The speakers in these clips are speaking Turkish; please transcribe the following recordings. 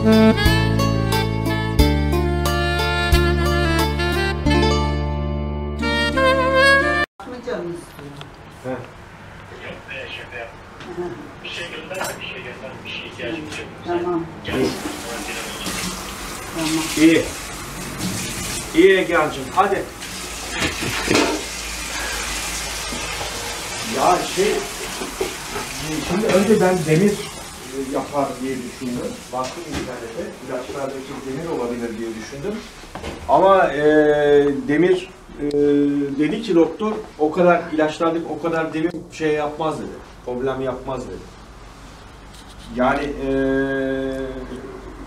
Tamam. İyi. İyi Egehan'cığım, hadi. Ya şimdi önce ben demir yapar diye düşündüm. Baktım internete, ilaçlardaki demir olabilir diye düşündüm. Ama demir dedi ki doktor, o kadar ilaçlardaki o kadar demir şey yapmaz dedi. Problem yapmaz dedi. Yani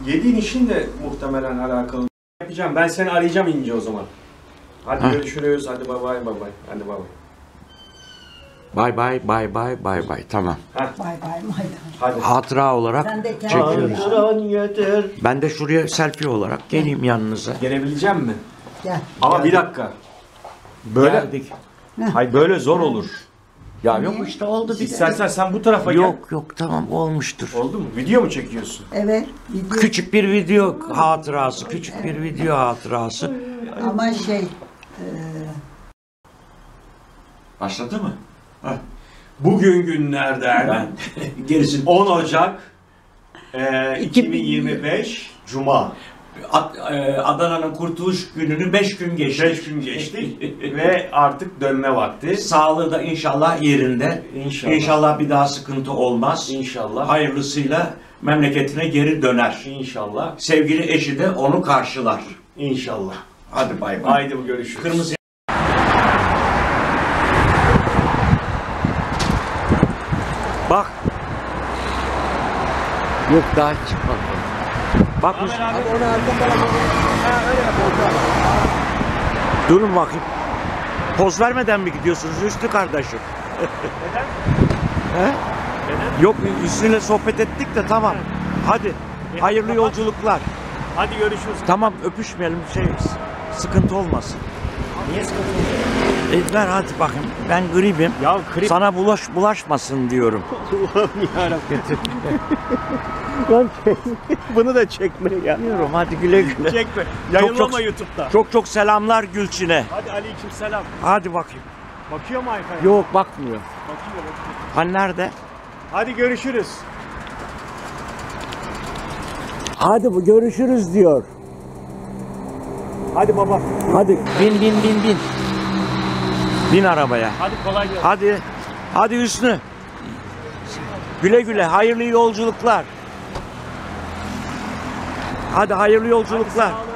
yediğin işin de muhtemelen alakalı. Yapacağım. Ben seni arayacağım ince o zaman. Hadi görüşürüz. Hadi bay bay bay bay. Hadi bay bay. Bay bay bay bay bay bay. Tamam. Bay bay maydan. Hadi. Hatıra olarak çekiyoruz. Ben de şuraya selfie olarak geleyim yanınıza. Gelebileceğim mi? Gel. Ama bir dakika. Böyle. Geldik. Hayır böyle zor olur. Ya yok işte oldu bir de. İstersen sen bu tarafa gel. Yok tamam olmuştur. Oldu mu? Video mu çekiyorsun? Evet. Video. Küçük bir video hatırası, küçük bir video hatırası. Ama Başladı mı? Bugün günlerden Gerisi 10 Ocak 2025 Cuma. Adana'nın kurtuluş gününü 5 gün geçti. 5 gün geçti ve artık dönme vakti. Sağlığı da inşallah yerinde. İnşallah bir daha sıkıntı olmaz. İnşallah. Hayırlısıyla memleketine geri döner. İnşallah. Sevgili eşi de onu karşılar. İnşallah. Hadi bay bay. Haydi bu görüşürüz. Kırmızı. Bak. Yok daha çıkmadı. Bak durun bakayım. Poz vermeden mi gidiyorsunuz Üstü kardeşim? Neden? He? Neden? Yok üstüne sohbet ettik de tamam. Hadi. Hayırlı yolculuklar. Hadi görüşürüz. Tamam öpüşmeyelim sıkıntı olmasın. Niye sıkıntı oluyor? Ver hadi bakayım. Ben gribim. Ya grip. Sana bulaşmasın diyorum. Allah'ım yarabbim. Lan bunu da çekme ya. Diyorum hadi güle güle. Çekme. Yayınlama çok, YouTube'da. Çok selamlar Gülçin'e. Hadi aleykümselam. Hadi bakayım. Bakıyor mu Ayfer? Yok bakmıyor. Bakıyor. Hani nerede? Hadi görüşürüz. Hadi bu görüşürüz diyor. Hadi baba. Hadi bin. Bin arabaya. Hadi kolay gelsin. Hadi Hüsnü. Güle güle hayırlı yolculuklar. Hadi hayırlı yolculuklar. Hadi sağ olun.